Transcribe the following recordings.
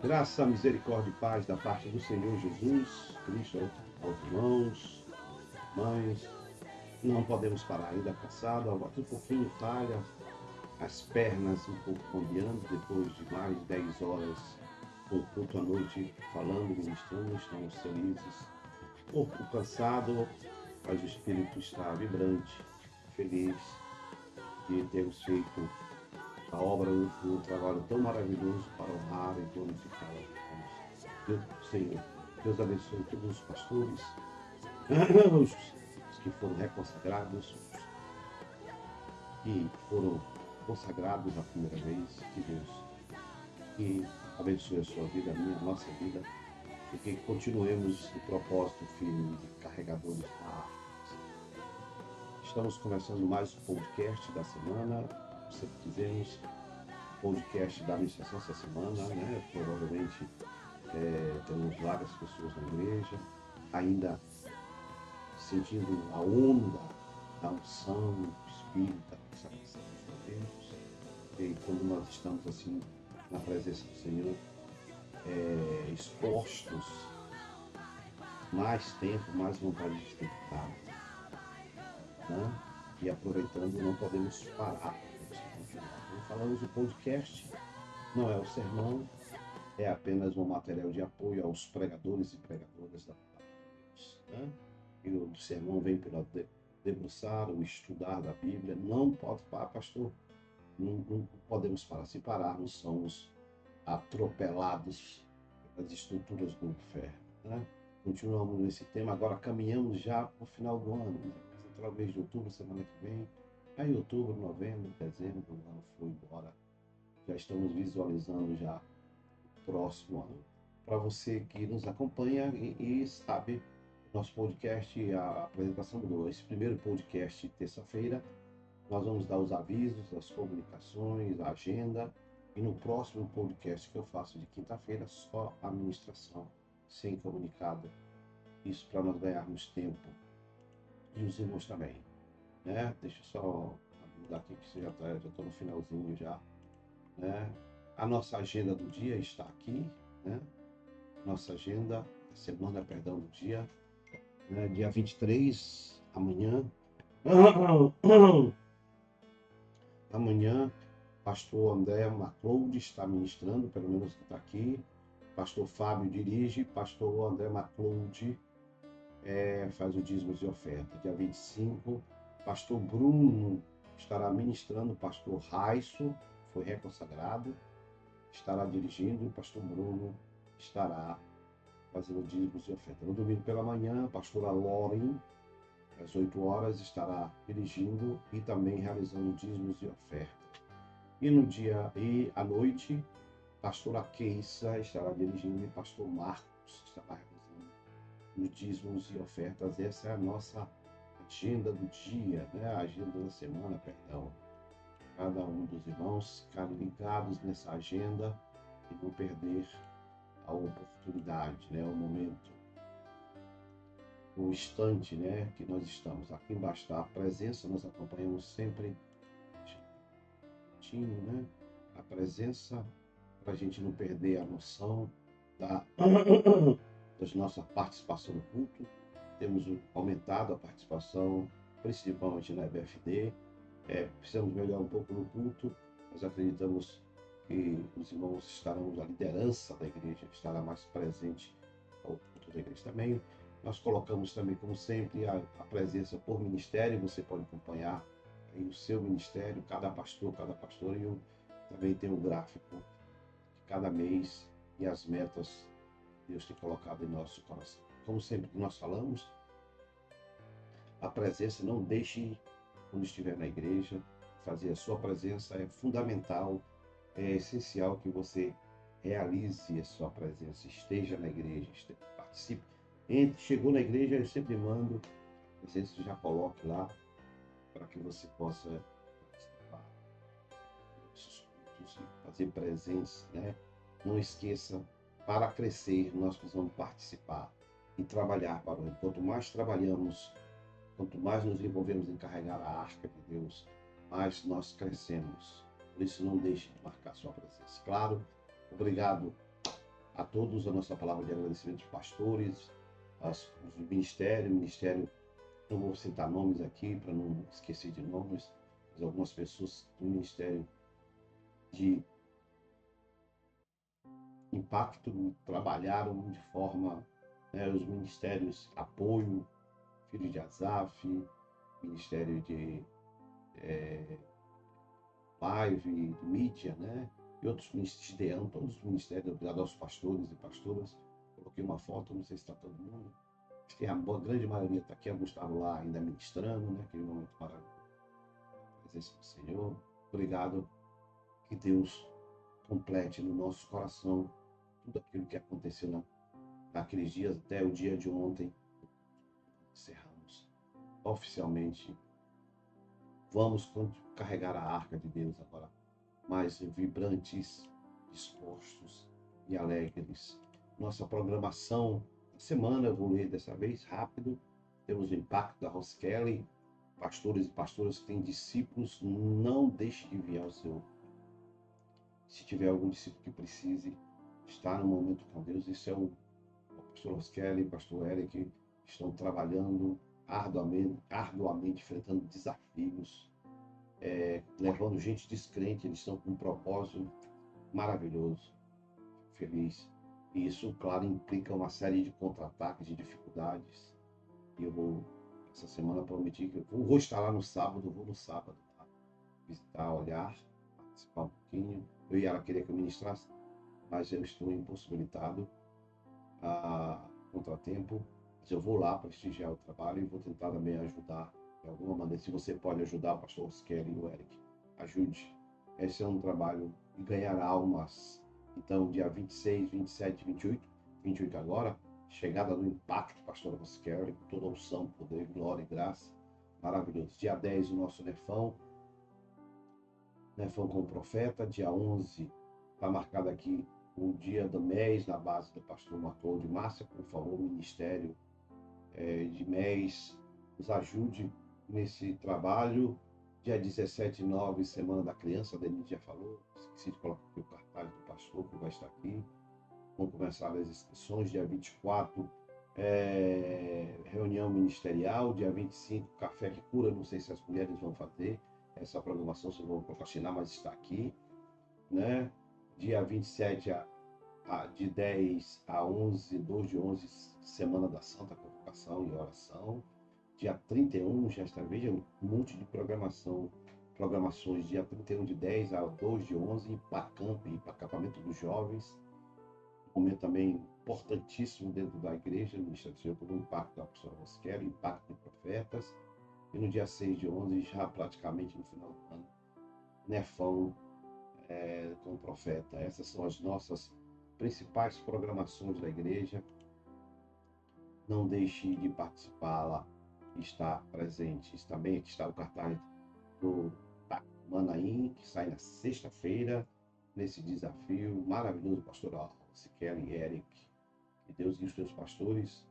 Graça, misericórdia e paz da parte do Senhor Jesus Cristo aos irmãos, mães. Não podemos parar ainda cansado, um pouquinho falha, as pernas um pouco cambiando, depois de mais de 10 horas com o culto à noite, falando, ministrando, estamos felizes. Corpo cansado, mas o espírito está vibrante, feliz de termos feito a obra do trabalho tão maravilhoso para honrar e glorificar a Deus. Senhor, Deus abençoe todos os pastores, os que foram reconsagrados, que foram consagrados a primeira vez, que Deus que abençoe a sua vida, a minha, a nossa vida, e que continuemos o propósito firme de carregadores da arte. Estamos começando mais um podcast da semana, sempre dizemos, podcast da administração essa semana, né? Provavelmente temos várias pessoas na igreja, ainda sentindo a onda da unção do Espírito, da consagração dos momentos. E quando nós estamos assim na presença do Senhor, expostos, mais tempo, mais vontade de tentar, né? E aproveitando, não podemos parar, temos que continuar. Como falamos, o podcast não é o sermão, é apenas um material de apoio aos pregadores e pregadoras da palavra de Deus, né? E o sermão vem pelo debruçar, o estudar da Bíblia. Não pode parar, pastor. Não podemos parar. Se pararmos, somos atropelados pelas estruturas do inferno, né? Continuamos nesse tema, agora caminhamos já para o final do ano, né? Entrar o mês de outubro, semana que vem. Aí outubro, novembro, dezembro, o ano foi embora. Já estamos visualizando já o próximo ano. Para você que nos acompanha e sabe, nosso podcast, a apresentação mudou. Esse primeiro podcast, terça-feira, nós vamos dar os avisos, as comunicações, a agenda. E no próximo podcast que eu faço de quinta-feira, só a administração, sem comunicado. Isso para nós ganharmos tempo. E os irmãos também, né? Deixa eu só mudar aqui que você já estou no finalzinho já, né? A nossa agenda do dia está aqui, né? Nossa agenda da semana, perdão, do dia, né? Dia 23, amanhã. Amanhã, pastor André MacLeod está ministrando, pelo menos que está aqui. Pastor Fábio dirige, pastor André MacLeod faz o dízimos e oferta. Dia 25, pastor Bruno estará ministrando, pastor Raisso foi reconsagrado, estará dirigindo, e pastor Bruno estará fazendo dízimos e oferta. No domingo pela manhã, a pastora Loren, às 8 horas, estará dirigindo e também realizando dízimos e oferta. E à noite, pastora Keissa estará dirigindo e pastor Marcos estará realizando os dízimos e ofertas. Essa é a nossa agenda do dia, né? A agenda da semana, perdão. Cada um dos irmãos ficarem ligados nessa agenda e não perder a oportunidade, né? O momento, o instante, né? Que nós estamos. Aqui embaixo está a presença, nós acompanhamos sempre, né? A presença, para a gente não perder a noção da nossa participação no culto. Temos aumentado a participação, principalmente na EBFD. Precisamos melhorar um pouco no culto. Nós acreditamos que os irmãos estarão, a liderança da igreja estará mais presente ao culto da igreja também. Nós colocamos também, como sempre, a presença por ministério. Você pode acompanhar aí o seu ministério, cada pastor, e eu também tenho um gráfico de cada mês e as metas que Deus tem colocado em nosso coração. Como sempre nós falamos, a presença, não deixe, quando estiver na igreja, fazer a sua presença é fundamental, é essencial que você realize a sua presença, esteja na igreja, participe. Chegou na igreja, eu sempre mando a presença, já coloque lá, para que você possa participar desses cultos e fazer presença, né? Não esqueça, para crescer, nós precisamos participar e trabalhar para o reino. Quanto mais trabalhamos, quanto mais nos envolvemos em carregar a arca de Deus, mais nós crescemos. Por isso, não deixe de marcar sua presença. Claro, obrigado a todos a nossa palavra de agradecimento aos pastores, os ministério, não vou citar nomes aqui para não esquecer de nomes, mas algumas pessoas do ministério de impacto trabalharam de forma, né, os ministérios apoio, Filho de Asaf, Ministério de Live, de mídia, né? E outros ministérios, Deão, todos os ministérios, obrigado aos pastores e pastoras. Coloquei uma foto, não sei se está todo mundo. Acho que a grande maioria está aqui, alguns estavam lá ainda ministrando, né? Aquele momento maravilhoso. A presença do Senhor. Obrigado, que Deus complete no nosso coração tudo aquilo que aconteceu naqueles dias, até o dia de ontem. Encerramos oficialmente. Vamos carregar a arca de Deus agora, mais vibrantes, dispostos e alegres. Nossa programação da semana, eu vou ler dessa vez rápido. Temos o impacto da Ross Kelly. Pastores e pastoras que têm discípulos, não deixe de enviar o seu. Se tiver algum discípulo que precise estar no momento com Deus, isso é o pastor Ross Kelly, o pastor Eric, estão trabalhando arduamente, enfrentando desafios, levando gente descrente. Eles estão com um propósito maravilhoso, feliz. E isso, claro, implica uma série de contra-ataques, de dificuldades. E essa semana, prometi que eu vou estar lá no sábado, vou no sábado, tá? Visitar, olhar, participar um pouquinho. Eu e ela queria que eu ministrasse, mas eu estou impossibilitado a contratempo. Mas eu vou lá prestigiar o trabalho e vou tentar também ajudar de alguma maneira. Se você pode ajudar o pastor Oscar e o Eric, ajude. Esse é um trabalho de ganhar almas. Então, dia 26, 27, 28 agora, chegada do impacto, pastor Oscar, com toda a unção, poder, glória e graça. Maravilhoso. Dia 10, o nosso Nefão com o profeta. Dia 11, está marcado aqui o dia do mês, na base do pastor Marcou de Márcia. Por favor, o ministério de mês nos ajude nesse trabalho. Dia 17/9, Semana da Criança, a Denise já falou, esqueci de colocar aqui o cartaz do pastor que vai estar aqui. Vão começar as inscrições. Dia 24, reunião ministerial. Dia 25, Café que Cura, não sei se as mulheres vão fazer essa programação, se vão procrastinar, mas está aqui, né? Dia 27, de 10 a 11, 2 de 11, Semana da Santa Convocação e Oração. Dia 31, já está, veja, um monte de programações. Dia 31 de 10 a 2 de 11, Ipacamp, acampamento dos jovens. Um momento também importantíssimo dentro da igreja, no Ministério do Senhor, por um impacto da professora Rosquero, impacto de profetas. E no dia 6 de 11, já praticamente no final do ano, Nefão com o profeta. Essas são as nossas principais programações da igreja. Não deixe de participá-la e estar presente. Também aqui está o cartaz do Manaim, que sai na sexta-feira, nesse desafio maravilhoso, pastor Siquela e Eric. Que Deus guie os teus pastores.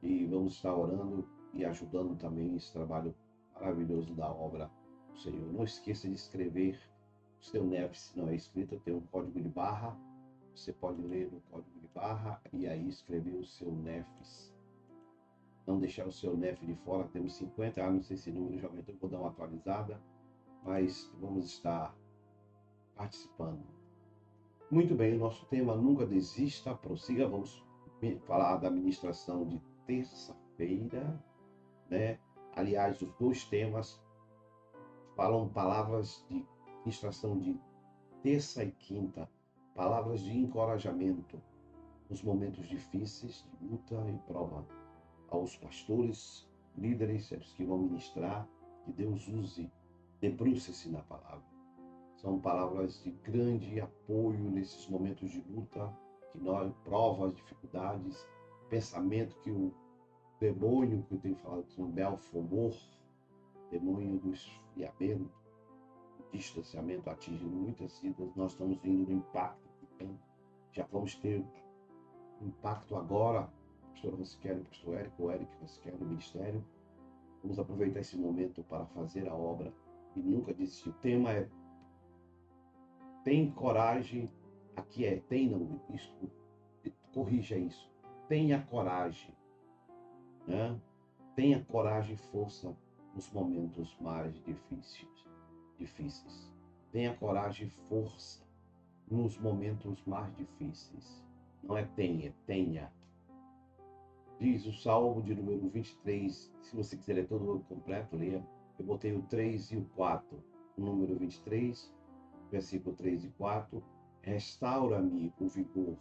E vamos estar orando e ajudando também esse trabalho maravilhoso da obra do Senhor. Não esqueça de escrever o seu NEF, se não é escrito, tem um código de barra. Você pode ler no código de barra e aí escrever o seu NEFs. Não deixar o seu NEF de fora. Temos 50, não sei se o número já aumentou, vou dar uma atualizada, mas vamos estar participando. Muito bem, o nosso tema Nunca Desista, prossiga. Vamos falar da ministração de terça-feira, né? Aliás, os dois temas falam palavras de ministração de terça e quinta, palavras de encorajamento nos momentos difíceis de luta e prova. Aos pastores, líderes, os que vão ministrar, que Deus use, debruce-se na palavra. São palavras de grande apoio nesses momentos de luta, que nós, provas, dificuldades, pensamento que o demônio, que eu tenho falado, que é um Belfomor, demônio do esfriamento, do distanciamento, atingindo muitas vidas. Nós estamos vindo no impacto, então já vamos ter impacto agora. Pastor Rosquelli, pastor Eric, o Eric Rosquelli, no ministério. Vamos aproveitar esse momento para fazer a obra e nunca desistir. O tema é tem coragem, aqui tem não, isso, corrija isso. Tenha coragem, né? Tenha coragem e força nos momentos mais difíceis. Tenha coragem e força nos momentos mais difíceis. Não é tenha, é tenha. Diz o Salmo de número 23, se você quiser ler todo o completo, leia. Eu botei o 3 e o 4. O número 23, versículo 3 e 4. Restaura-me o vigor.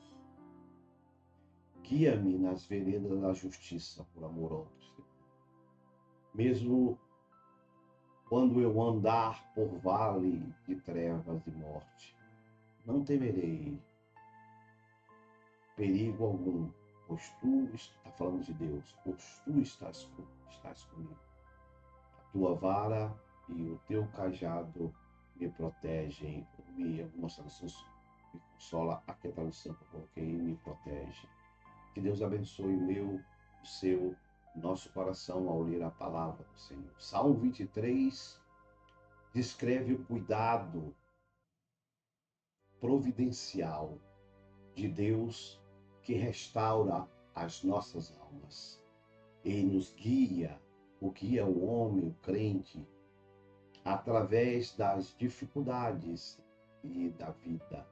Guia-me nas veredas da justiça, por amor ao Senhor. Mesmo quando eu andar por vale de trevas e morte, não temerei perigo algum, pois tu, está falando de Deus, pois tu estás comigo. A tua vara e o teu cajado me protegem, algumas traduções me consola, aqui a tradução que eu coloquei, me protege. Que Deus abençoe o seu, nosso coração ao ler a palavra do Senhor. Salmo 23 descreve o cuidado providencial de Deus que restaura as nossas almas e nos guia, guia o homem, o crente, através das dificuldades e da vida,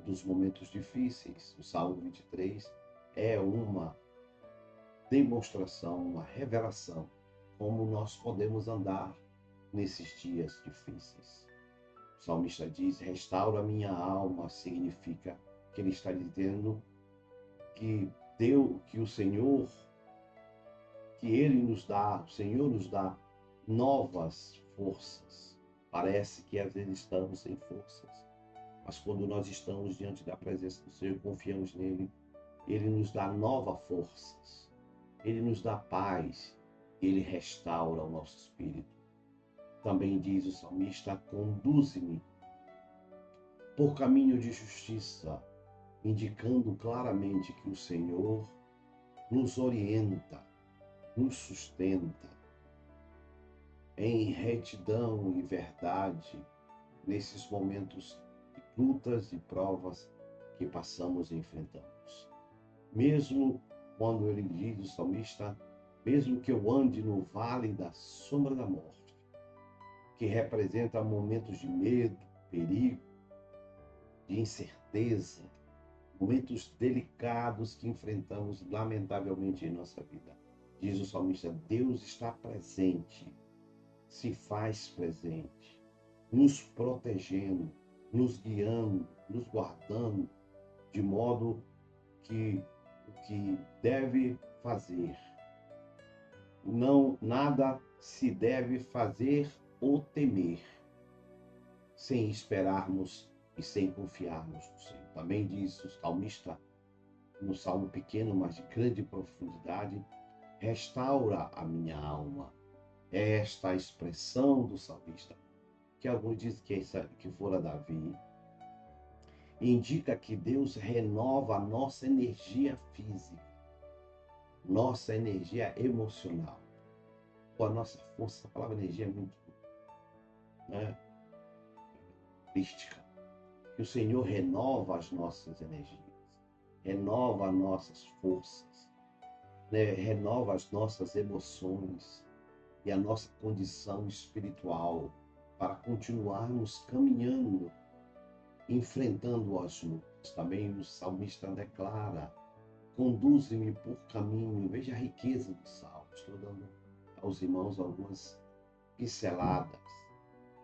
dos momentos difíceis. O Salmo 23 é uma demonstração, uma revelação como nós podemos andar nesses dias difíceis. O salmista diz: restaura a minha alma, significa que ele está dizendo que o Senhor, que ele nos dá, o Senhor nos dá novas forças. Parece que às vezes estamos sem forças, mas quando nós estamos diante da presença do Senhor, confiamos nele, ele nos dá novas forças, ele nos dá paz, ele restaura o nosso espírito. Também diz o salmista: conduze-me por caminho de justiça, indicando claramente que o Senhor nos orienta, nos sustenta em retidão e verdade nesses momentos de lutas e provas que passamos e enfrentamos. Mesmo quando ele diz, o salmista, mesmo que eu ande no vale da sombra da morte, que representa momentos de medo, perigo, de incerteza, momentos delicados que enfrentamos lamentavelmente em nossa vida. Diz o salmista: Deus está presente, se faz presente, nos protegendo, nos guiando, nos guardando, de modo que o que deve fazer, nada se deve fazer ou temer, sem esperarmos e sem confiarmos no Senhor. Também diz o salmista, no salmo pequeno, mas de grande profundidade: restaura a minha alma. É esta a expressão do salmista, que alguns dizem que fora Davi, indica que Deus renova a nossa energia física, nossa energia emocional, com a nossa força. A palavra energia é muito, né, mística. Que o Senhor renova as nossas energias, renova as nossas forças, né, renova as nossas emoções e a nossa condição espiritual para continuarmos caminhando, enfrentando as lutas. Também o salmista declara: conduze-me por caminho. Veja a riqueza do salmo. Estou dando aos irmãos algumas pinceladas.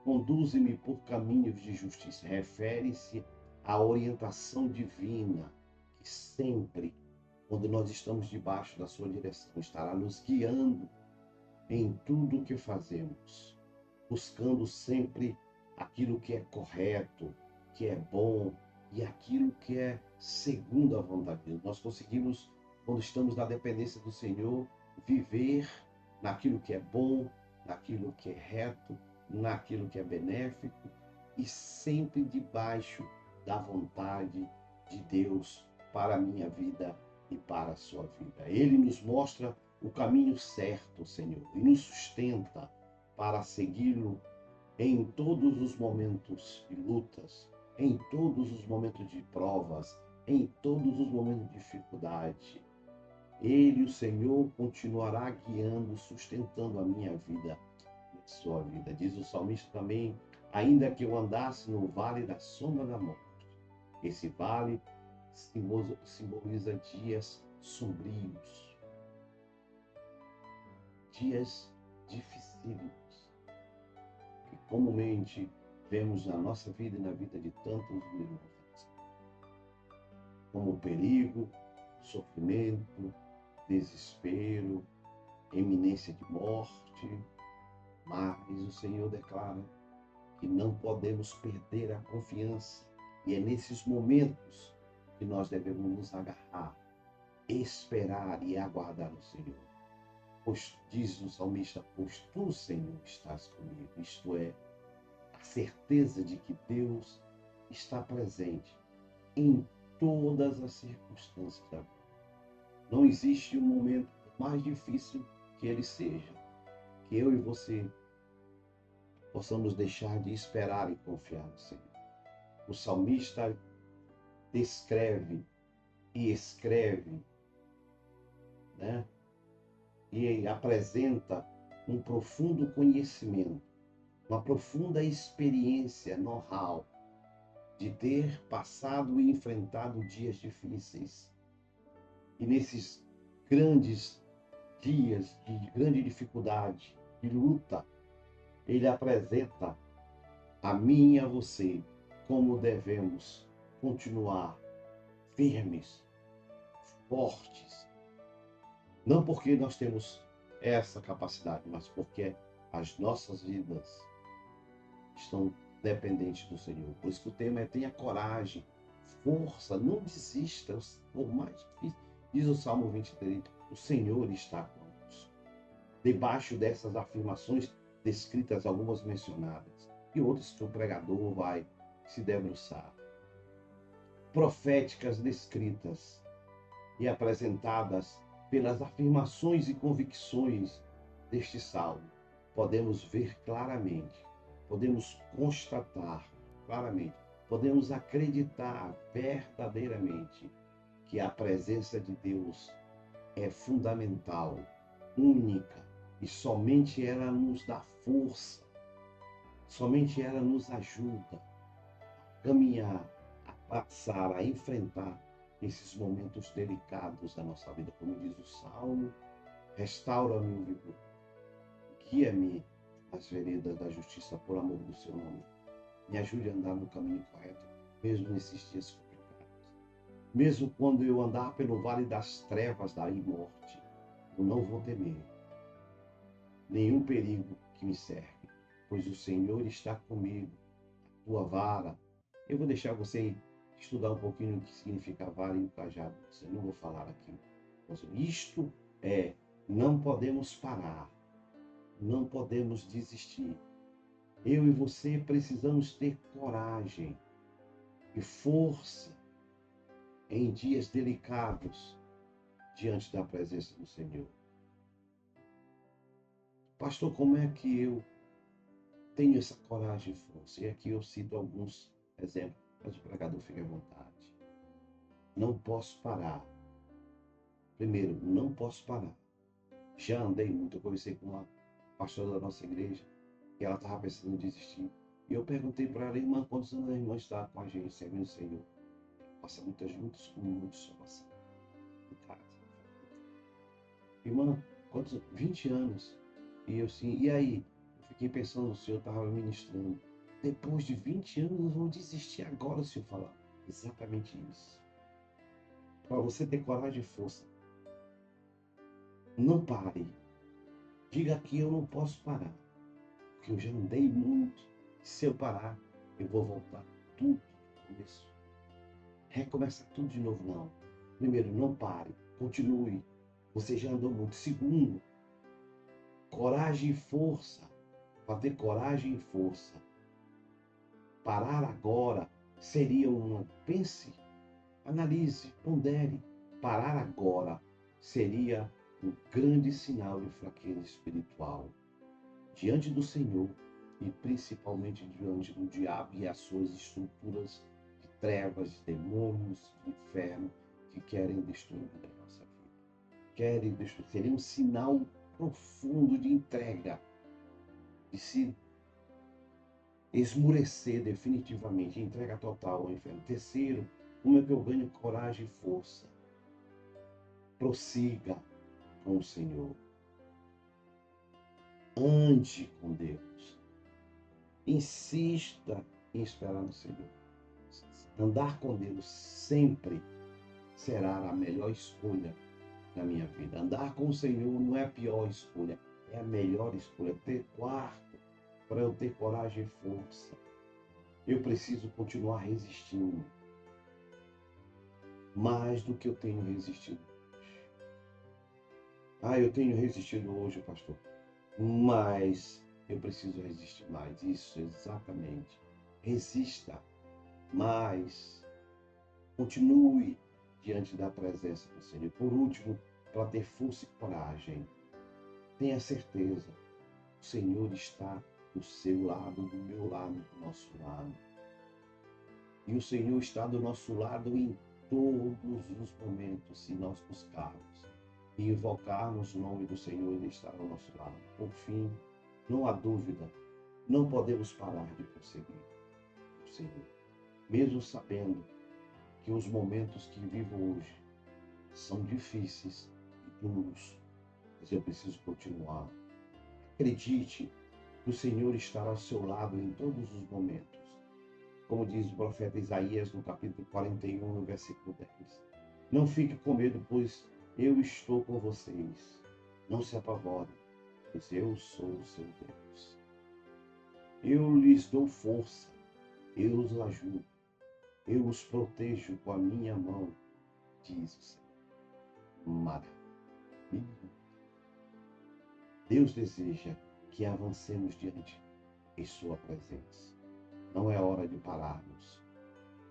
Conduze-me por caminhos de justiça. Refere-se à orientação divina, que sempre, quando nós estamos debaixo da sua direção, estará nos guiando em tudo o que fazemos, buscando sempre aquilo que é correto, que é bom e aquilo que é segundo a vontade de Deus. Nós conseguimos, quando estamos na dependência do Senhor, viver naquilo que é bom, naquilo que é reto, naquilo que é benéfico e sempre debaixo da vontade de Deus para a minha vida e para a sua vida. Ele nos mostra o caminho certo, Senhor, e nos sustenta para segui-lo em todos os momentos de lutas, em todos os momentos de provas, em todos os momentos de dificuldade. Ele, o Senhor, continuará guiando, sustentando a minha vida e a sua vida. Diz o salmista também, ainda que eu andasse no vale da sombra da morte. Esse vale simboliza dias sombrios, dias dificílimos, que comumente vemos na nossa vida e na vida de tantos irmãos, como perigo, sofrimento, desespero, iminência de morte, mas o Senhor declara que não podemos perder a confiança, e é nesses momentos que nós devemos nos agarrar, esperar e aguardar o Senhor. Pois diz o salmista, pois tu, Senhor, estás comigo. Isto é, a certeza de que Deus está presente em todas as circunstâncias da vida. Não existe um momento mais difícil que ele seja, que eu e você possamos deixar de esperar e confiar no Senhor. O salmista descreve e escreve, né? E apresenta um profundo conhecimento, uma profunda experiência, know-how, de ter passado e enfrentado dias difíceis. E nesses grandes dias de grande dificuldade, de luta, ele apresenta a mim e a você como devemos continuar firmes, fortes. Não porque nós temos essa capacidade, mas porque as nossas vidas estão dependentes do Senhor. Por isso que o tema é tenha coragem, força, não desista, por mais difícil. Diz o Salmo 23, o Senhor está conosco. Debaixo dessas afirmações descritas, algumas mencionadas, e outras que o pregador vai se debruçar. Proféticas descritas e apresentadas pelas afirmações e convicções deste salmo, podemos ver claramente, podemos constatar claramente, podemos acreditar verdadeiramente que a presença de Deus é fundamental, única, e somente ela nos dá força, somente ela nos ajuda a caminhar, a passar, a enfrentar esses momentos delicados da nossa vida. Como diz o Salmo, restaura-me o vigor, guia-me nas veredas da justiça por amor do seu nome. Me ajude a andar no caminho correto, mesmo nesses dias complicados. Mesmo quando eu andar pelo vale das trevas da morte, eu não vou temer nenhum perigo que me cerque, pois o Senhor está comigo, a tua vara. Eu vou deixar você estudar um pouquinho o que significa vara e o cajado. Eu não vou falar aqui. Mas isto é, não podemos parar, não podemos desistir. Eu e você precisamos ter coragem e força em dias delicados diante da presença do Senhor. Pastor, como é que eu tenho essa coragem e força? E aqui eu cito alguns exemplos, mas o pregador fica à vontade. Não posso parar. Primeiro, não posso parar. Já andei muito, eu conversei com uma pastora da nossa igreja, e ela estava pensando em desistir. E eu perguntei para ela, irmã, quantos anos a irmã está com a gente, servindo o Senhor? Passa muitos só em casa. Irmã, quantos? 20 anos. E eu sim, e aí? Eu fiquei pensando, o Senhor estava ministrando. Depois de 20 anos, eu vou desistir agora, o Senhor falar. Exatamente isso. Para você ter coragem e força. Não pare. Diga que eu não posso parar. Porque eu já andei muito. Se eu parar, eu vou voltar tudo do começo. Recomeçar tudo de novo, não. Primeiro, não pare. Continue. Você já andou muito. Segundo, coragem e força. Para ter coragem e força. Parar agora seria uma... Pense, analise, pondere. Parar agora seria um grande sinal de fraqueza espiritual diante do Senhor e principalmente diante do diabo e as suas estruturas de trevas, demônios, inferno que querem destruir a nossa vida. Querem destruir. Seria um sinal profundo de entrega, de se esmurecer definitivamente, entrega total ao inferno. Terceiro, como é que eu ganho coragem e força? Prossiga com o Senhor. Ande com Deus. Insista em esperar no Senhor. Andar com Deus sempre será a melhor escolha na minha vida. Andar com o Senhor não é a pior escolha, é a melhor escolha. Quarto, para eu ter coragem e força, eu preciso continuar resistindo. Mais do que eu tenho resistido hoje. Eu tenho resistido hoje, pastor. Mas eu preciso resistir mais. Isso, exatamente. Resista mais. Continue diante da presença do Senhor. Por último, para ter força e coragem, tenha certeza, o Senhor está do seu lado, do meu lado, do nosso lado. E o Senhor está do nosso lado em todos os momentos, se nós buscarmos e invocarmos o nome do Senhor, Ele estará ao nosso lado. Por fim, não há dúvida, não podemos parar de prosseguir o Senhor, mesmo sabendo que os momentos que vivo hoje são difíceis e duros, mas eu preciso continuar. Acredite que o Senhor estará ao seu lado em todos os momentos. Como diz o profeta Isaías no capítulo 41, no versículo 10. Não fique com medo, pois eu estou com vocês. Não se apavorem, pois eu sou o seu Deus. Eu lhes dou força, eu os ajudo, eu os protejo com a minha mão, diz o Senhor. Maravilha. Deus deseja que avancemos diante em sua presença. Não é hora de pararmos,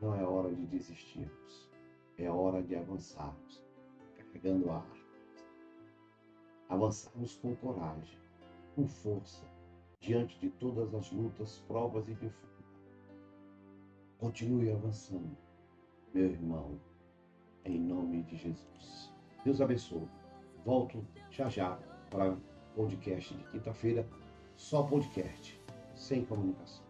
não é hora de desistirmos, é hora de avançarmos, carregando a arma. Avançarmos com coragem, com força, diante de todas as lutas, provas e dificuldades. Continue avançando, meu irmão, em nome de Jesus. Deus abençoe. Volto já para o podcast de quinta-feira, só podcast, sem comunicação.